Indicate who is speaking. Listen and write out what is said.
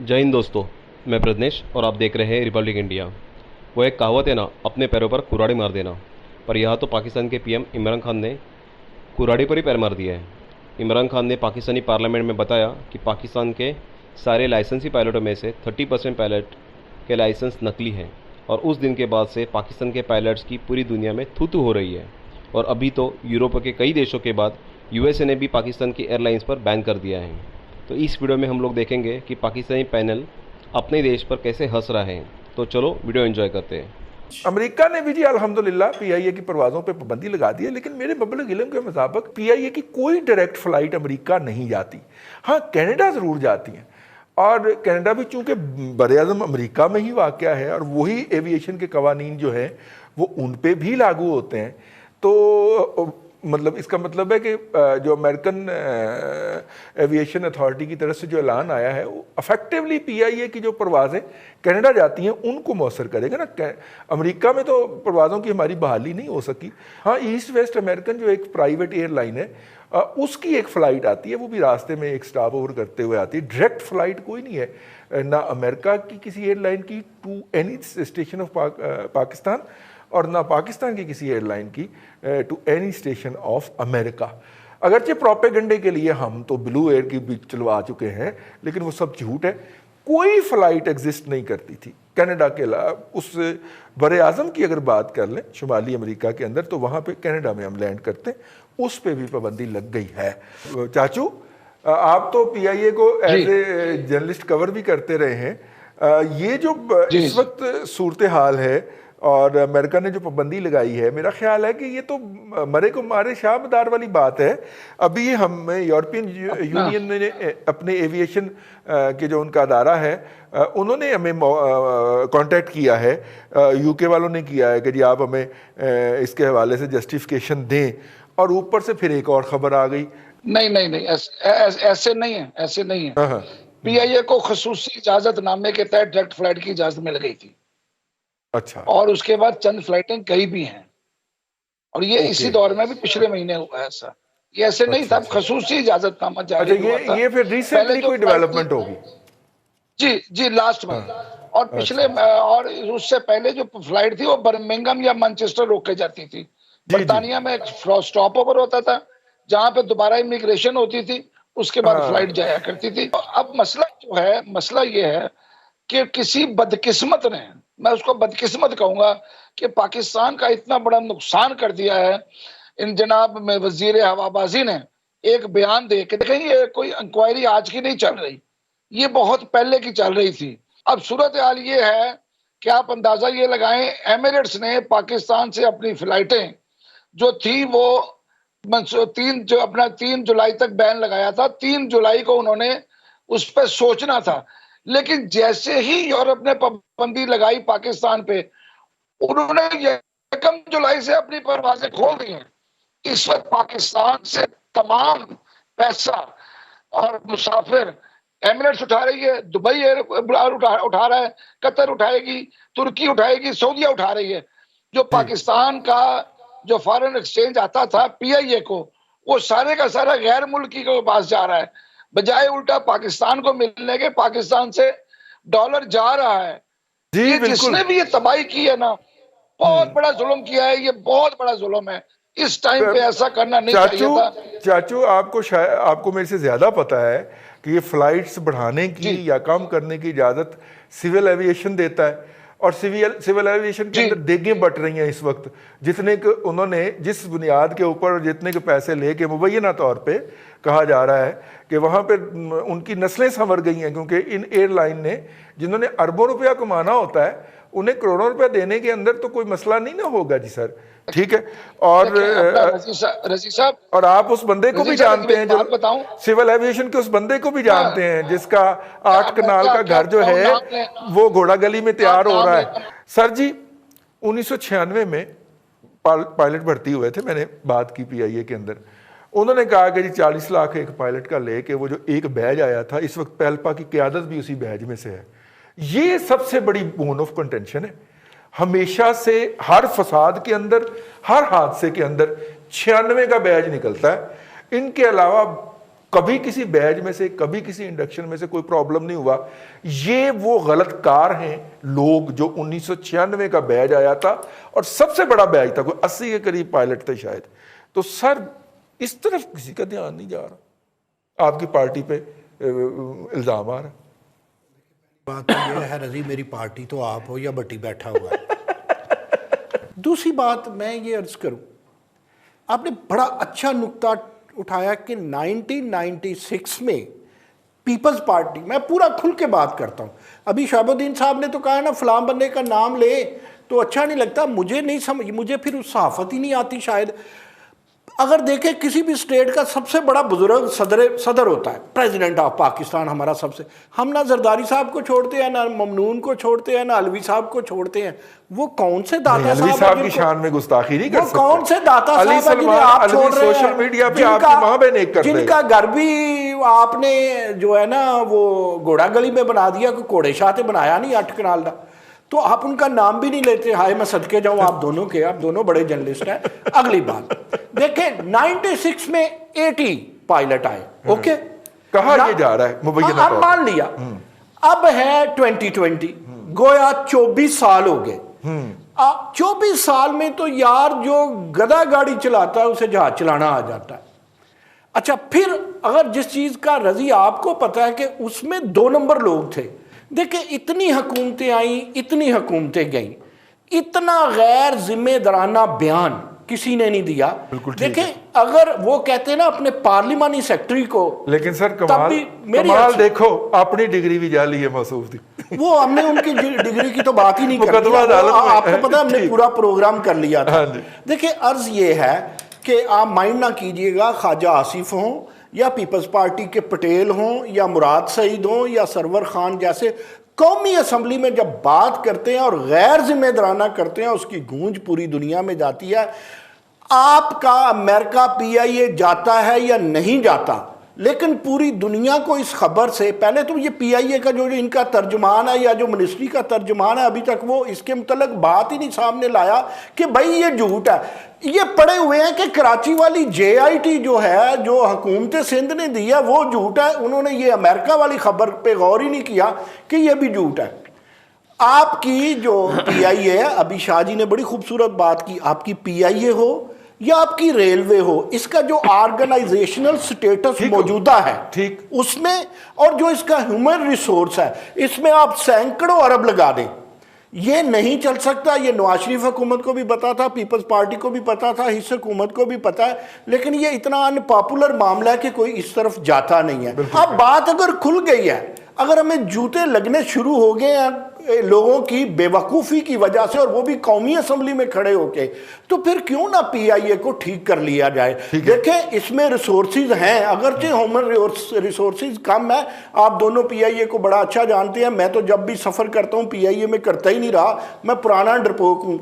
Speaker 1: जय हिंद दोस्तों। मैं प्रज्ञेश और आप देख रहे हैं रिपब्लिक इंडिया। वो एक कहावत है ना, अपने पैरों पर कुऱ्हाड़ी मार देना। पर यहाँ तो पाकिस्तान के पीएम इमरान खान ने कुऱ्हाड़ी पर ही पैर मार दिया है। इमरान खान ने पाकिस्तानी पार्लियामेंट में बताया कि पाकिस्तान के सारे लाइसेंसी पायलटों में से 30% पायलट के लाइसेंस नकली हैं। और उस दिन के बाद से पाकिस्तान के पायलट्स की पूरी दुनिया में थू थू हो रही है। और अभी तो यूरोप के कई देशों के बाद यूएसए ने भी पाकिस्तान की एयरलाइंस पर बैन कर दिया है। तो इस वीडियो में हम लोग देखेंगे कि पाकिस्तानी पैनल अपने देश पर कैसे हंस रहा है। तो चलो वीडियो एंजॉय करते हैं।
Speaker 2: अमेरिका ने भी जी अल्हम्दुलिल्लाह पीआईए की परवाज़ों पे पाबंदी लगा दी है, लेकिन मेरे मबलग इल्म के मुताबिक पीआईए की कोई डायरेक्ट फ़्लाइट अमेरिका नहीं जाती। हाँ, कनाडा ज़रूर जाती हैं, और कनाडा भी चूँकि बर-ए-आज़म अमेरिका में ही वाक़या है और वही एविएशन के कवानीन जो हैं वो उन पे भी लागू होते हैं। तो मतलब इसका मतलब है कि जो अमेरिकन एविएशन अथॉरिटी की तरफ से जो ऐलान आया है वो अफेक्टिवली पीआईए की जो परवाज़ें कनाडा जाती हैं उनको मौसर करेगा ना। अमेरिका में तो परवाज़ों की हमारी बहाली नहीं हो सकी। हाँ, ईस्ट वेस्ट अमेरिकन जो एक प्राइवेट एयरलाइन है उसकी एक फ़्लाइट आती है, वो भी रास्ते में एक स्टॉप ओवर करते हुए आती है। डायरेक्ट फ़्लाइट कोई नहीं है ना अमेरिका की किसी एयरलाइन की to any station of Pakistan, और ना पाकिस्तान की किसी एयरलाइन की to any station of America. अगरचे प्रोपेगेंडे के लिए हम तो ब्लू एयर की भी चलवा चुके हैं, लेकिन वो सब झूठ है। कोई फ़्लाइट एग्जिस्ट नहीं करती थी कनाडा के अलावा। उस बर-ए-आज़म की अगर बात कर लें शुमाली अमेरिका के अंदर, तो वहाँ पे कनाडा में हम लैंड करते हैं, उस पे भी पाबंदी लग गई है। चाचू, आप तो पीआईए को एज ए जर्नलिस्ट कवर भी करते रहे हैं। ये जो इस वक्त सूरत हाल है और अमेरिका ने जो पाबंदी लगाई है, मेरा ख्याल है कि ये तो मरे को मारे शाहबदार वाली बात है। अभी हम यूरोपियन यूनियन ने अपने एविएशन के जो उनका अदारा है उन्होंने हमें कांटेक्ट किया है, यूके वालों ने किया है कि जी आप हमें इसके हवाले से जस्टिफिकेशन दें, और ऊपर से फिर एक और खबर आ गई।
Speaker 3: नहीं, ऐसे नहीं है, ऐसे नहीं है। पीआईए को खसूसी इजाजतनामे के तहत डायरेक्ट फ्लाइट की इजाजत मिल गई थी।
Speaker 2: अच्छा।
Speaker 3: और उसके बाद चंद फ्लाइटें कहीं भी हैं, और ये इसी दौर में भी पिछले महीने हुआ है ऐसा। ये ऐसे नहीं था, खसूसी इजाजतनामा जारी हुआ था।
Speaker 2: ये फिर रिसेंटली कोई डेवलपमेंट होगी?
Speaker 3: जी, लास्ट में। और पिछले और उससे पहले जो फ्लाइट थी वो बर्मिंघम या मैनचेस्टर रोक के जाती थी। बर्तानिया में स्टॉप ओवर होता था जहां पे दोबारा इमिग्रेशन होती थी, उसके बाद फ्लाइट जाया करती थी। अब मसला जो है, मसला ये है कि किसी बदकिस्मत ने, मैं उसको बदकिस्मत कहूंगा, कि पाकिस्तान का इतना बड़ा नुकसान कर दिया है। इन जनाब में वजीर हवाबाजी ने एक बयान दे के, देखें ये कोई इंक्वायरी आज की नहीं चल रही, ये बहुत पहले की चल रही थी। अब सूरत हाल ये है कि आप अंदाजा ये लगाएं, एमिरेट्स ने पाकिस्तान से अपनी फ्लाइटें जो थी वो 3 जुलाई तक बैन लगाया था। 3 जुलाई को उन्होंने उस पर सोचना था, लेकिन जैसे ही यूरोप ने पाबंदी लगाई पाकिस्तान पे, उन्होंने 1 जुलाई से अपनी परवाजें खोल दी हैं। इस वक्त पाकिस्तान से तमाम पैसा और मुसाफिर एमिरेट्स उठा रही है, दुबई एयर उठा रहा है, कतर उठाएगी, तुर्की उठाएगी, सऊदीया उठा रही है। जो पाकिस्तान का जो फॉरेन एक्सचेंज आता था पीआईए को, वो सारे का सारा गैर मुल्की के पास जा रहा है, बजाय उल्टा पाकिस्तान को मिलने के पाकिस्तान से डॉलर जा रहा है। ये जिसने भी ये तबाही की है ना, बहुत बड़ा जुल्म किया है, ये बहुत बड़ा जुल्म है। इस टाइम पे ऐसा करना नहीं चाहिए था।
Speaker 2: चाचू, आपको मेरे से ज्यादा पता है कि ये फ्लाइट्स बढ़ाने की या कम करने की इजाजत सिविल एविएशन देता है, और सिविल एविएशन के अंदर देगें बट रही हैं इस वक्त। जितने के उन्होंने जिस बुनियाद के ऊपर जितने के पैसे लेके मुबैना तौर पे कहा जा रहा है कि वहाँ पे उनकी नस्लें संवर गई हैं, क्योंकि इन एयरलाइन ने जिन्होंने अरबों रुपया कमाना होता है उन्हें करोड़ों रुपया देने के अंदर तो कोई मसला नहीं ना होगा जी सर, ठीक है। और
Speaker 3: रजी साहब,
Speaker 2: और आप उस बंदे को भी जानते हैं, जो
Speaker 3: बताऊं,
Speaker 2: सिविल एविएशन के उस बंदे को भी जानते हैं जिसका 8 कनाल का घर जो है वो घोड़ा गली में तैयार हो रहा है। सर जी, 1996 में पायलट भर्ती हुए थे, मैंने बात की पीआईए के अंदर। उन्होंने कहा कि जी 40 लाख एक पायलट का लेके वो जो एक बैच आया था, इस वक्त पेल्पा की क़यादत भी उसी बैच में से है। ये सबसे बड़ी बोन ऑफ कंटेंशन है। हमेशा से हर फसाद के अंदर, हर हादसे के अंदर 96 का बैच निकलता है। इनके अलावा کبھی کسی بیج میں سے کبھی کسی انڈکشن میں سے کوئی پرابلم نہیں ہوا. یہ وہ غلط کار ہیں لوگ جو 1996 کا بیج آیا تھا اور سب سے بڑا بیج تھا, کوئی 80 کے قریب پائلٹ تھے شاید. تو سر اس طرف کسی کا دھیان نہیں جا رہا, آپ کی پارٹی پہ الزام آ رہا ہے.
Speaker 4: بات تو یہ ہے رضی, میری پارٹی تو آپ ہو یا بٹی بیٹھا ہوا ہے. دوسری بات میں یہ عرض کروں, آپ نے بڑا اچھا نکتہ اٹھایا کہ 1996 میں پیپلز پارٹی, میں پورا کھل کے بات کرتا ہوں, ابھی شہاب الدین صاحب نے تو کہا نا فلاں بندے کا نام لے تو اچھا نہیں لگتا, مجھے نہیں سمجھ, مجھے پھر اس صحافت ہی نہیں آتی شاید. اگر دیکھیں کسی بھی اسٹیٹ کا سب سے بڑا بزرگ صدر ہوتا ہے, پریزیڈنٹ آف پاکستان ہمارا سب سے, ہم نہ زرداری صاحب کو چھوڑتے ہیں, نہ ممنون کو چھوڑتے ہیں, نہ علوی صاحب کو چھوڑتے ہیں. وہ کون سے داتا
Speaker 2: صاحب کی شان میں گستاخی نہیں کر سکتے.
Speaker 4: وہ کون سے داتا صاحب جنہیں آپ چھوڑ رہے ہیں,
Speaker 2: سوشل میڈیا پہ آپ کی ماں بہن ایک کر رہے ہیں,
Speaker 4: جن کا گھر بھی آپ نے جو ہے نا وہ گھوڑا گلی میں بنا دیا, کوئی کوڑے شاہ تے بنایا نہیں 8 کنال کا, تو آپ ان کا نام بھی نہیں لیتے. ہائے میں صدقے جاؤں آپ دونوں کے, آپ دونوں بڑے جرنلسٹ ہیں. اگلی بات دیکھیں 96 میں 80 پائلٹ آئے, اوکے,
Speaker 2: کہاں یہ جا رہا ہے مبینہ
Speaker 4: اب مان لیا, اب ہے 2020, گویا 24 سال ہو گئے. 24 سال میں تو یار جو گدا گاڑی چلاتا ہے اسے جہاز چلانا آ جاتا ہے. اچھا پھر اگر جس چیز کا رضی آپ کو پتا ہے کہ اس میں 2 نمبر لوگ تھے, دیکھیں اتنی حکومتیں آئیں, اتنی حکومتیں گئیں, اتنا غیر ذمہ دارانہ بیان کسی نے نہیں دیا. دیکھیں اگر وہ کہتے ہیں نا اپنے پارلیمانی سیکٹری کو,
Speaker 2: لیکن سر کمال دیکھو اپنی ڈگری بھی جعلی ہے موصوف دی.
Speaker 4: وہ ہم نے ان کی ڈگری کی تو بات ہی نہیں کرتی, آپ کو پتا ہم نے پورا پروگرام کر لیا تھا. دیکھیں عرض یہ ہے کہ آپ مائنڈ نہ کیجئے گا, خواجہ آصف ہوں یا پیپلز پارٹی کے پٹیل ہوں یا مراد سعید ہوں یا سرور خان جیسے, قومی اسمبلی میں جب بات کرتے ہیں اور غیر ذمہ دارانہ کرتے ہیں اس کی گونج پوری دنیا میں جاتی ہے. آپ کا امریکہ PIA جاتا ہے یا نہیں جاتا, لیکن پوری دنیا کو اس خبر سے, پہلے تو یہ PIA کا جو ان کا ترجمان ہے یا جو منسٹری کا ترجمان ہے ابھی تک وہ اس کے متعلق بات ہی نہیں سامنے لایا کہ بھائی یہ جھوٹ ہے. یہ پڑے ہوئے ہیں کہ کراچی والی JIT جو ہے, جو حکومت سندھ نے دی ہے, وہ جھوٹ ہے. انہوں نے یہ امریکہ والی خبر پہ غور ہی نہیں کیا کہ یہ بھی جھوٹ ہے. آپ کی جو PIA ہے, ابھی شاہ جی نے بڑی خوبصورت بات کی, آپ کی PIA ہو یا آپ کی ریلوے ہو, اس کا جو آرگنائزیشنل سٹیٹس موجودہ ہے اس میں, اور جو اس کا ہیومن ریسورس ہے اس میں آپ سینکڑوں ارب لگا دیں, یہ نہیں چل سکتا. یہ نواز شریف حکومت کو بھی پتا تھا, پیپلز پارٹی کو بھی پتا تھا, اس حکومت کو بھی پتا ہے, لیکن یہ اتنا ان پاپولر معاملہ ہے کہ کوئی اس طرف جاتا نہیں ہے. اب بات اگر کھل گئی ہے, اگر ہمیں جوتے لگنے شروع ہو گئے ہیں لوگوں کی بے وقوفی کی وجہ سے, اور وہ بھی قومی اسمبلی میں کھڑے ہو کے, تو پھر کیوں نہ PIA کو ٹھیک کر لیا جائے. دیکھیں اس میں ریسورسز ہیں, اگرچہ ہیومن ریسورسز کم ہے. آپ دونوں PIA کو بڑا اچھا جانتے ہیں, میں تو جب بھی سفر کرتا ہوں PIA میں کرتا ہی نہیں رہا, میں پرانا ڈرپوک ہوں.